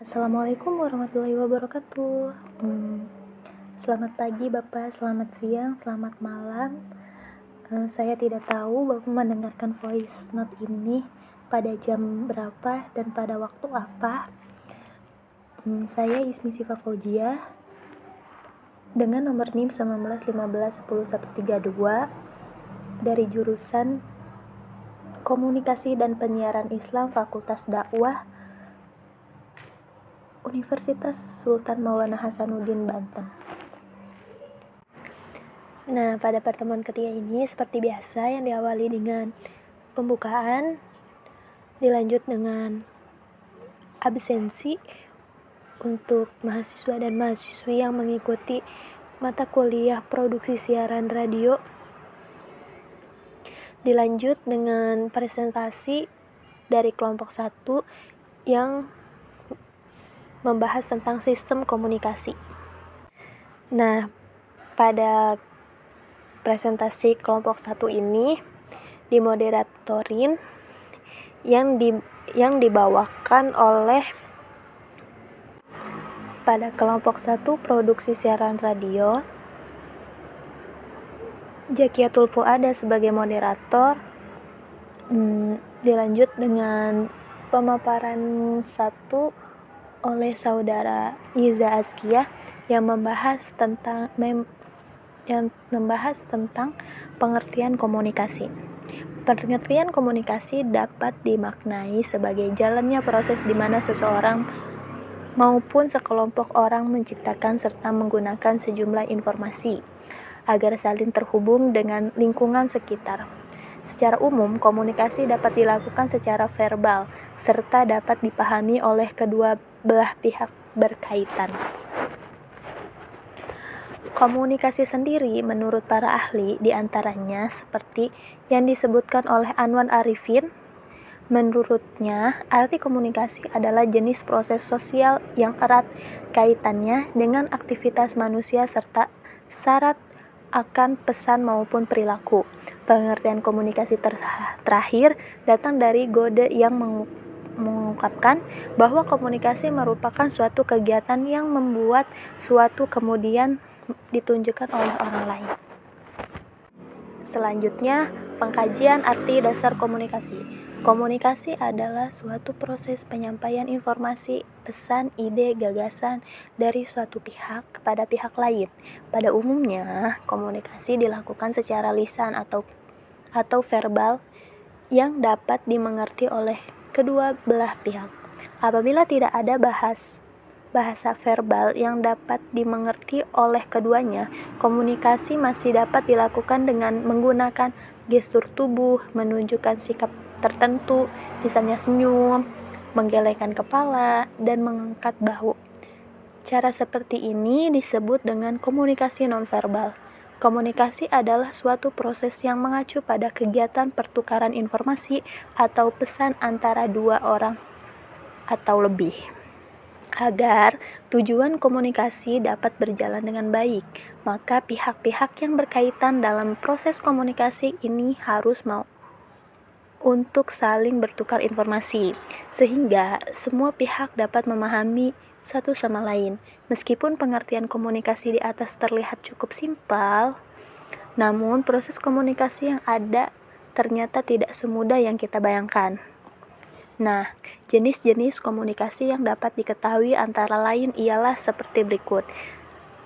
Assalamualaikum warahmatullahi wabarakatuh. Selamat pagi Bapak, selamat siang, selamat malam. Saya tidak tahu Bapak mendengarkan voice note ini pada jam berapa dan pada waktu apa. Saya Ismi Sifa Faujiah dengan nomor NIM 1915110132 dari jurusan Komunikasi dan Penyiaran Islam Fakultas Dakwah Universitas Sultan Maulana Hasanuddin Banten. Nah, pada pertemuan ketiga ini seperti biasa yang diawali dengan pembukaan, dilanjut dengan absensi untuk mahasiswa dan mahasiswi yang mengikuti mata kuliah produksi siaran radio. Dilanjut dengan presentasi dari kelompok 1 yang membahas tentang sistem komunikasi. Nah, pada presentasi kelompok 1 ini dimoderatorin yang dibawakan oleh pada kelompok 1 produksi siaran radio Jakiatul Puada sebagai moderator. Dilanjut dengan pemaparan 1 oleh saudara Iza Azkiyah yang membahas tentang pengertian komunikasi. Pengertian komunikasi dapat dimaknai sebagai jalannya proses di mana seseorang maupun sekelompok orang menciptakan serta menggunakan sejumlah informasi agar saling terhubung dengan lingkungan sekitar. Secara umum, komunikasi dapat dilakukan secara verbal serta dapat dipahami oleh kedua belah pihak berkaitan. Komunikasi sendiri menurut para ahli diantaranya seperti yang disebutkan oleh Anwar Arifin. Menurutnya, arti komunikasi adalah jenis proses sosial yang erat kaitannya dengan aktivitas manusia serta syarat akan pesan maupun perilaku. Pengertian komunikasi terakhir datang dari Gode yang mengungkapkan bahwa komunikasi merupakan suatu kegiatan yang membuat suatu kemudian ditunjukkan oleh orang lain. Selanjutnya, pengkajian arti dasar komunikasi. Komunikasi adalah suatu proses penyampaian informasi, pesan, ide, gagasan dari suatu pihak kepada pihak lain. Pada umumnya, komunikasi dilakukan secara lisan atau verbal yang dapat dimengerti oleh kedua belah pihak. Apabila tidak ada bahasa verbal yang dapat dimengerti oleh keduanya, komunikasi masih dapat dilakukan dengan menggunakan gestur tubuh, menunjukkan sikap tertentu, misalnya senyum, menggelengkan kepala, dan mengangkat bahu. Cara seperti ini disebut dengan komunikasi nonverbal. Komunikasi adalah suatu proses yang mengacu pada kegiatan pertukaran informasi atau pesan antara dua orang atau lebih. Agar tujuan komunikasi dapat berjalan dengan baik, maka pihak-pihak yang berkaitan dalam proses komunikasi ini harus mau untuk saling bertukar informasi, sehingga semua pihak dapat memahami satu sama lain. Meskipun pengertian komunikasi di atas terlihat cukup simpel, namun proses komunikasi yang ada ternyata tidak semudah yang kita bayangkan. Nah, jenis-jenis komunikasi yang dapat diketahui antara lain ialah seperti berikut.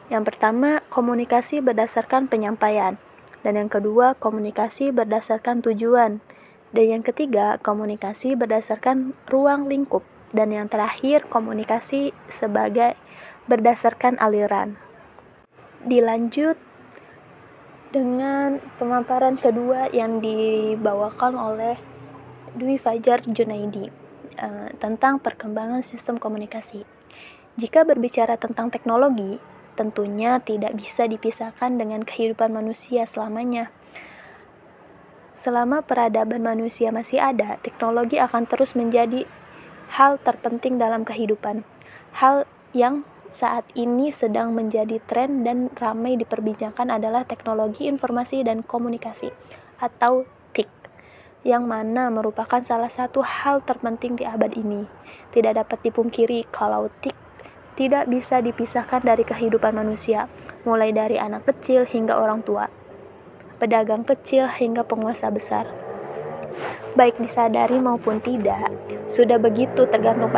Yang pertama, komunikasi berdasarkan penyampaian. Dan yang kedua, komunikasi berdasarkan tujuan. Dan yang ketiga, komunikasi berdasarkan ruang lingkup. Dan yang terakhir, komunikasi sebagai berdasarkan aliran. Dilanjut dengan pemaparan kedua yang dibawakan oleh Dwi Fajar Junaidi tentang perkembangan sistem komunikasi. Jika berbicara tentang teknologi, tentunya tidak bisa dipisahkan dengan kehidupan manusia selamanya. Selama peradaban manusia masih ada, teknologi akan terus menjadi hal terpenting dalam kehidupan. Hal yang saat ini sedang menjadi tren dan ramai diperbincangkan adalah teknologi informasi dan komunikasi atau TIK yang mana merupakan salah satu hal terpenting di abad ini. Tidak dapat dipungkiri kalau TIK tidak bisa dipisahkan dari kehidupan manusia, mulai dari anak kecil hingga orang tua, pedagang kecil hingga penguasa besar. Baik disadari maupun tidak, sudah begitu tergantung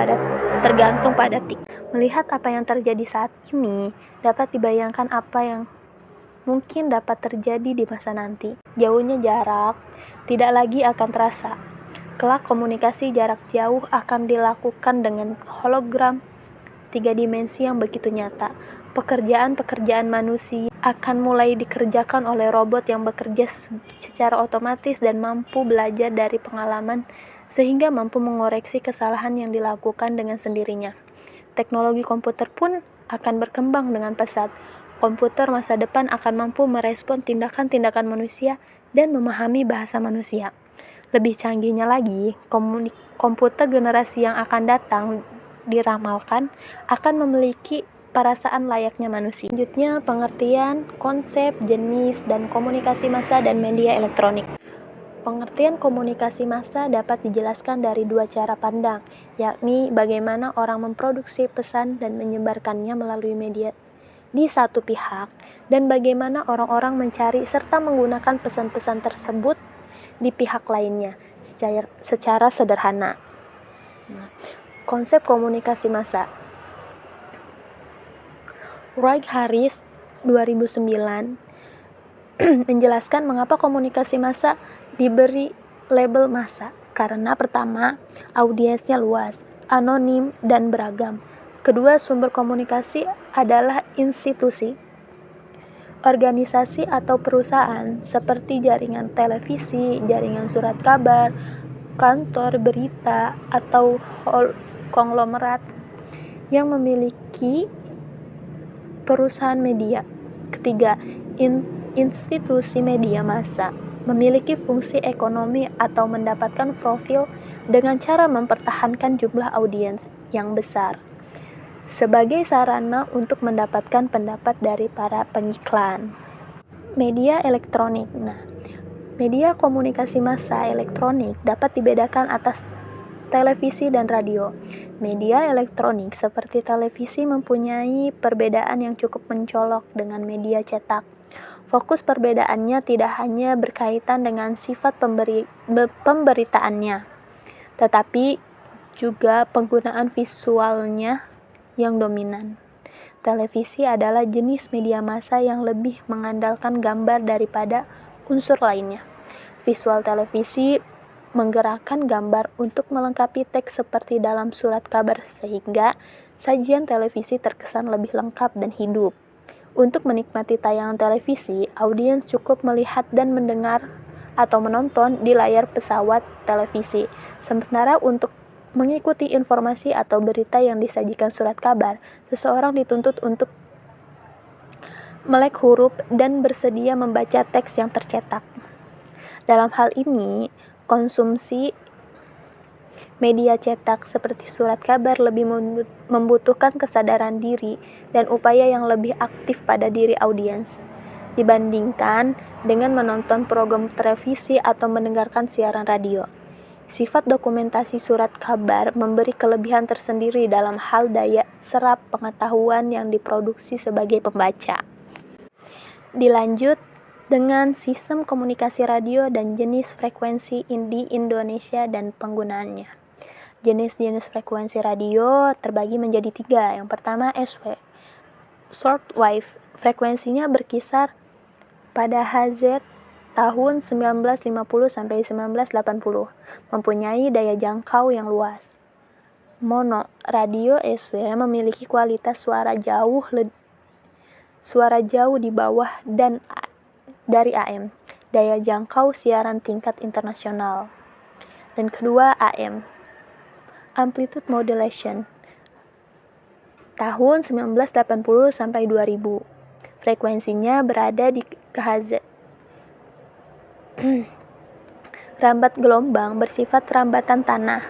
pada TIK. Melihat apa yang terjadi saat ini, dapat dibayangkan apa yang mungkin dapat terjadi di masa nanti. Jauhnya jarak tidak lagi akan terasa. Kelak komunikasi jarak jauh akan dilakukan dengan hologram 3 dimensi yang begitu nyata. Pekerjaan-pekerjaan manusia akan mulai dikerjakan oleh robot yang bekerja secara otomatis dan mampu belajar dari pengalaman sehingga mampu mengoreksi kesalahan yang dilakukan dengan sendirinya. Teknologi komputer pun akan berkembang dengan pesat. Komputer masa depan akan mampu merespon tindakan-tindakan manusia dan memahami bahasa manusia. Lebih canggihnya lagi, komputer generasi yang akan datang diramalkan akan memiliki perasaan layaknya manusia. Selanjutnya, pengertian, konsep, jenis, dan komunikasi massa dan media elektronik. Pengertian komunikasi massa dapat dijelaskan dari 2 cara pandang, yakni bagaimana orang memproduksi pesan dan menyebarkannya melalui media di satu pihak, dan bagaimana orang-orang mencari serta menggunakan pesan-pesan tersebut di pihak lainnya secara sederhana. Konsep komunikasi massa. Wright Harris 2009 menjelaskan mengapa komunikasi massa diberi label massa. Karena pertama, audiensnya luas, anonim, dan beragam. Kedua, sumber komunikasi adalah institusi, organisasi atau perusahaan seperti jaringan televisi, jaringan surat kabar, kantor berita, atau konglomerat yang memiliki perusahaan media. Ketiga, institusi media massa memiliki fungsi ekonomi atau mendapatkan profil dengan cara mempertahankan jumlah audiens yang besar sebagai sarana untuk mendapatkan pendapat dari para pengiklan. Media elektronik. Media komunikasi massa elektronik dapat dibedakan atas televisi dan radio. Media elektronik seperti televisi mempunyai perbedaan yang cukup mencolok dengan media cetak. Fokus perbedaannya tidak hanya berkaitan dengan sifat pemberitaannya, tetapi juga penggunaan visualnya yang dominan. Televisi adalah jenis media massa yang lebih mengandalkan gambar daripada unsur lainnya. Visual televisi menggerakkan gambar untuk melengkapi teks seperti dalam surat kabar sehingga sajian televisi terkesan lebih lengkap dan hidup. Untuk menikmati tayangan televisi, audiens cukup melihat dan mendengar atau menonton di layar pesawat televisi. Sementara untuk mengikuti informasi atau berita yang disajikan surat kabar, seseorang dituntut untuk melek huruf dan bersedia membaca teks yang tercetak. Dalam hal ini, konsumsi media cetak seperti surat kabar lebih membutuhkan kesadaran diri dan upaya yang lebih aktif pada diri audiens dibandingkan dengan menonton program televisi atau mendengarkan siaran radio. Sifat dokumentasi surat kabar memberi kelebihan tersendiri dalam hal daya serap pengetahuan yang diproduksi sebagai pembaca. Dilanjut dengan sistem komunikasi radio dan jenis frekuensi di Indonesia dan penggunaannya. Jenis-jenis frekuensi radio terbagi menjadi 3. Yang pertama SW, shortwave. Frekuensinya berkisar pada Hz tahun 1950 sampai 1980, mempunyai daya jangkau yang luas. Mono, radio SW memiliki kualitas suara jauh di bawah dan dari AM, daya jangkau siaran tingkat internasional. Dan kedua AM, amplitude modulation, tahun 1980 sampai 2000. Frekuensinya berada di KHZ. Rambat gelombang bersifat rambatan tanah.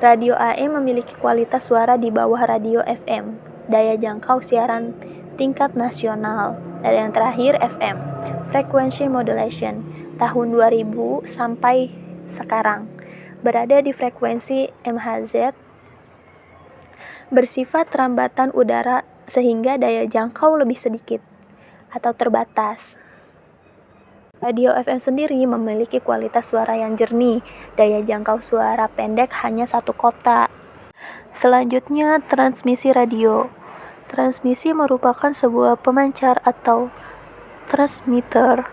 Radio AM memiliki kualitas suara di bawah radio FM, daya jangkau siaran tingkat nasional. Dan yang terakhir FM, frequency modulation, tahun 2000 sampai sekarang, berada di frekuensi MHz, bersifat rambatan udara sehingga daya jangkau lebih sedikit atau terbatas. Radio FM sendiri memiliki kualitas suara yang jernih, daya jangkau suara pendek hanya satu kota. Selanjutnya, transmisi radio. Transmisi merupakan sebuah pemancar atau transmitter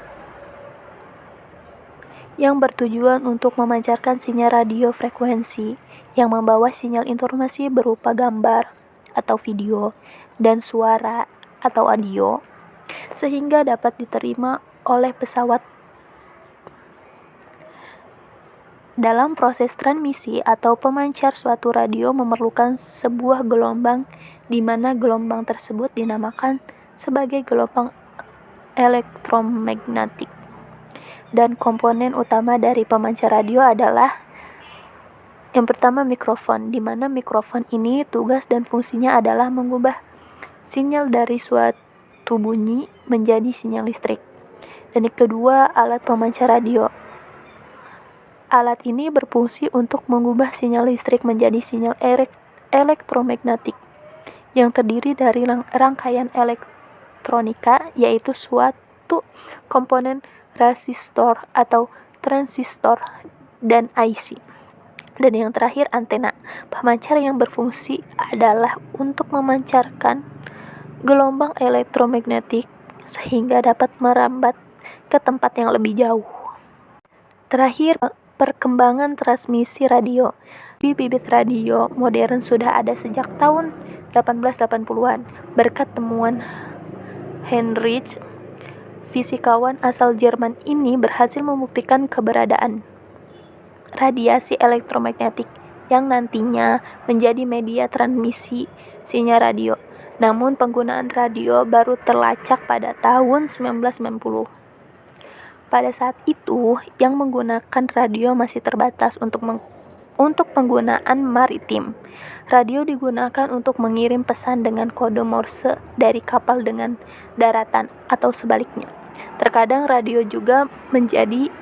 yang bertujuan untuk memancarkan sinyal radio frekuensi yang membawa sinyal informasi berupa gambar atau video dan suara atau audio sehingga dapat diterima oleh pesawat. Dalam proses transmisi atau pemancar, suatu radio memerlukan sebuah gelombang di mana gelombang tersebut dinamakan sebagai gelombang elektromagnetik. Dan komponen utama dari pemancar radio adalah yang pertama mikrofon, di mana mikrofon ini tugas dan fungsinya adalah mengubah sinyal dari suatu bunyi menjadi sinyal listrik. Dan yang kedua, alat pemancar radio. Alat ini berfungsi untuk mengubah sinyal listrik menjadi sinyal elektromagnetik yang terdiri dari rangkaian elektronika, yaitu suatu komponen resistor atau transistor dan IC. Dan yang terakhir, antena. Pemancar yang berfungsi adalah untuk memancarkan gelombang elektromagnetik sehingga dapat merambat ke tempat yang lebih jauh. Terakhir, perkembangan transmisi radio. Bibit radio modern sudah ada sejak tahun 1880-an berkat temuan Heinrich. Fisikawan asal Jerman ini berhasil membuktikan keberadaan radiasi elektromagnetik yang nantinya menjadi media transmisi sinyal radio. Namun penggunaan radio baru terlacak pada tahun 1990. Pada saat itu, yang menggunakan radio masih terbatas untuk penggunaan maritim. Radio digunakan untuk mengirim pesan dengan kode Morse dari kapal dengan daratan atau sebaliknya. Terkadang radio juga menjadi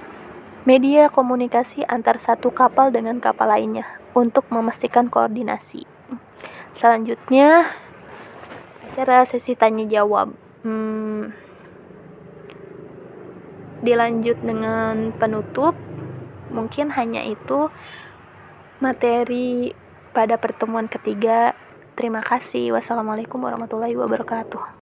media komunikasi antar satu kapal dengan kapal lainnya untuk memastikan koordinasi. Selanjutnya, acara sesi tanya jawab. Dilanjut dengan penutup. Mungkin hanya itu materi pada pertemuan ketiga. Terima kasih. Wassalamualaikum warahmatullahi wabarakatuh.